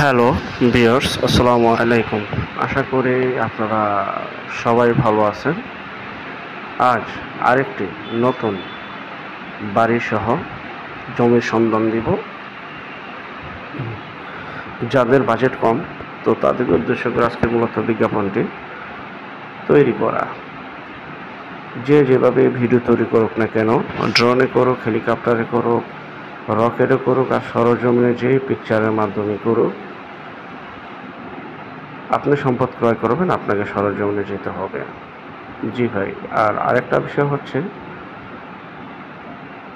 Hello viewers, আসসালামু আলাইকুম। আশা করি আপনারা সবাই ভালো আছেন। আজ আরেকটি নতুন বাড়িসহ জমির সন্ধান দিব। যাদের বাজেট কম, তো তাদের উদ্দেশ্য করে আজকে মূলত বিজ্ঞাপনটি তৈরি করা। যে যেভাবে ভিডিও তৈরি করুক না কেন, ড্রোনে করুক, হেলিকপ্টারে করুক, রকেটে করুক, আর সরজমিনে যে পিকচারের মাধ্যমে করুক, আপনি সম্পদ ক্রয় করবেন, আপনাকে সরজমিনে যেতে হবে। জি ভাই। আর আরেকটা বিষয় হচ্ছে,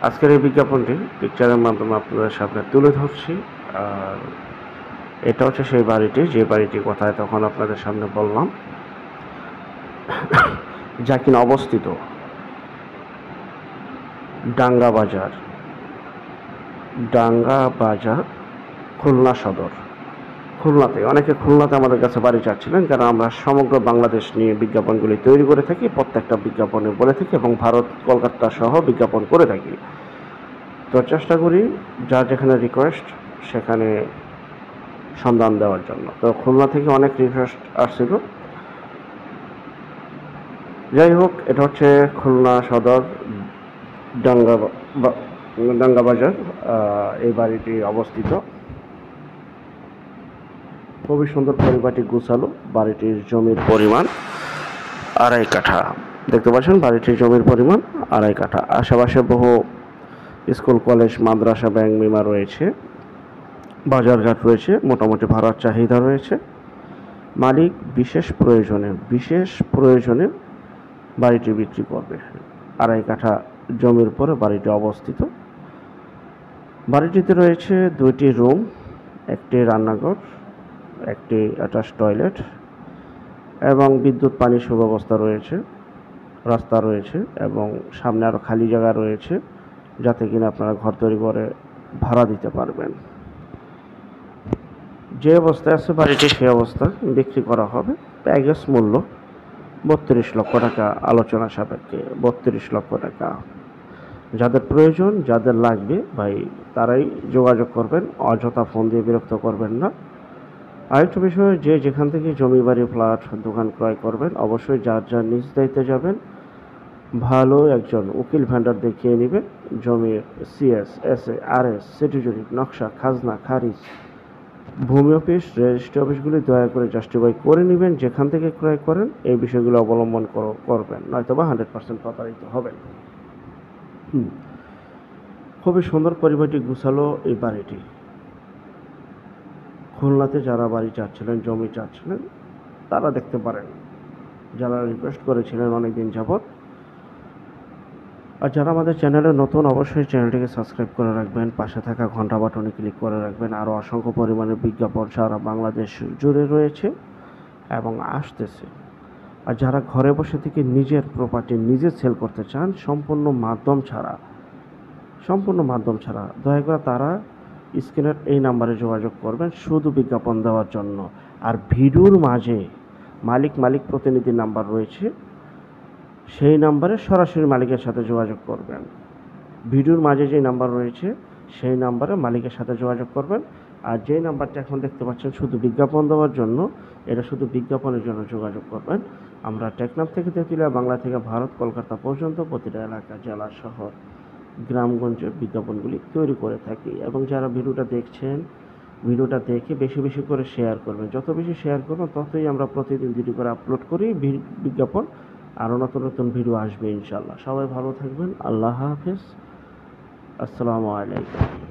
আজকের এই বিজ্ঞাপনটি পিকচারের মাধ্যমে আপনাদের সামনে তুলে ধরছি। আর এটা হচ্ছে সেই বাড়িটি, যে বাড়িটির কথায় তখন আপনাদের সামনে বললাম, যা কিনা অবস্থিত ডাঙ্গা বাজার, খুলনা সদর। খুলনাতে অনেকে খুলনাতে আমাদের কাছে বাড়ি চাচ্ছিলেন, কারণ আমরা সমগ্র বাংলাদেশ নিয়ে বিজ্ঞাপনগুলি তৈরি করে থাকি, প্রত্যেকটা বিজ্ঞাপনে বলে থাকি এবং ভারত কলকাতা সহ বিজ্ঞাপন করে থাকি। তো চেষ্টা করি যার যেখানে রিকোয়েস্ট সেখানে সন্ধান দেওয়ার জন্য। তো খুলনা থেকে অনেক রিকোয়েস্ট আসছিল। যাই হোক, এটা হচ্ছে খুলনা সদর ডাঙ্গা বাজার। এই বাড়িটি অবস্থিত। খুবই সুন্দর, পরিবারটি গুছালো। বাড়িটির জমির পরিমাণ 2.5 কাঠা। দেখতে পাচ্ছেন বাড়িটির জমির পরিমাণ 2.5 কাঠা। আশেপাশে বহু স্কুল, কলেজ, মাদ্রাসা, ব্যাংক, বিমা রয়েছে, বাজারঘাট রয়েছে, মোটামুটি ভাড়ার চাহিদা রয়েছে। মালিক বিশেষ প্রয়োজনে বাড়িটি বিক্রি করবে। 2.5 কাঠা জমির উপরে বাড়িটি অবস্থিত। বাড়িটিতে রয়েছে 2টি রুম, একটি রান্নাঘর, একটি অ্যাটাচ টয়লেট এবং বিদ্যুৎ পানি সুব্যবস্থা রয়েছে। রাস্তা রয়েছে এবং সামনে আরও খালি জায়গা রয়েছে, যাতে কিনা আপনারা ঘর তৈরি করে ভাড়া দিতে পারবেন। যে অবস্থায় আছে বাড়িটি সেই অবস্থা বিক্রি করা হবে। প্যাকেজ মূল্য 32 লক্ষ টাকা, আলোচনা সাপেক্ষে 32 লক্ষ টাকা। যাদের প্রয়োজন, যাদের লাগবে ভাই, তারাই যোগাযোগ করবেন, অযথা ফোন দিয়ে বিরক্ত করবেন না। আরেকটা বিষয়, যে যেখান থেকে জমি, বাড়ি, ফ্ল্যাট, দোকান ক্রয় করবেন, অবশ্যই যার যার নিজ দায়িত্বে যাবেন। ভালো একজন উকিল ভেন্ডার দেখিয়ে নেবেন। জমির সিএস, এসএ, আরএস, সিটি জরিপ, নকশা, খাজনা, খারিজ, ভূমি অফিস, রেজিস্ট্রি অফিসগুলি দয়া করে জাস্টিফাই করে নেবেন যেখান থেকে ক্রয় করেন। এই বিষয়গুলো অবলম্বন করবেন, নয়তো বা 100% প্রতারিত হবেন। খুবই সুন্দর, পরিবারটি গুছালো এই বাড়িটি। খুলনাতে যারা বাড়ি চাচ্ছিলেন, জমি চাচ্ছিলেন, তারা দেখতে পারেন, যারা রিকোয়েস্ট করেছিলেন অনেকদিন যাবৎ। আর যারা আমাদের চ্যানেলে নতুন, অবশ্যই চ্যানেলটিকে সাবস্ক্রাইব করে রাখবেন, পাশে থাকা ঘন্টা বাটনে ক্লিক করে রাখবেন। আরও অসংখ্য পরিমাণে বিজ্ঞাপন সারা বাংলাদেশ জুড়ে রয়েছে এবং আসতেছে। আর যারা ঘরে বসে থেকে নিজের প্রপার্টি নিজে সেল করতে চান সম্পূর্ণ মাধ্যম ছাড়া, দয়া করে তারা স্ক্রিনের এই নাম্বারে যোগাযোগ করবেন শুধু বিজ্ঞাপন দেওয়ার জন্য। আর ভিডিওর মাঝে মালিক প্রতিনিধির নাম্বার রয়েছে, সেই নাম্বারে সরাসরি মালিকের সাথে যোগাযোগ করবেন। ভিডিওর মাঝে যে নাম্বার রয়েছে সেই নাম্বারে মালিকের সাথে যোগাযোগ করবেন। আর যে নাম্বারটা এখন দেখতে পাচ্ছেন শুধু বিজ্ঞাপন দেওয়ার জন্য, এটা শুধু বিজ্ঞাপনের জন্য যোগাযোগ করবেন। আমরা টেকনাফ থেকে তেঁতুলিয়া, বাংলা থেকে ভারত কলকাতা পর্যন্ত প্রতিটা এলাকা, জেলা, শহর, গ্রামগঞ্জে বিজ্ঞাপনগুলি তৈরি করে থাকি। এবং যারা ভিডিওটা দেখছেন, ভিডিওটা দেখে বেশি বেশি করে শেয়ার করবেন। যত বেশি শেয়ার করবেন ততই আমরা প্রতিদিন ভিডিও করে আপলোড করি বিজ্ঞাপন। আরও নতুন নতুন ভিডিও আসবে ইনশাল্লাহ। সবাই ভালো থাকবেন। আল্লাহ হাফেজ। আসসালামু আলাইকুম।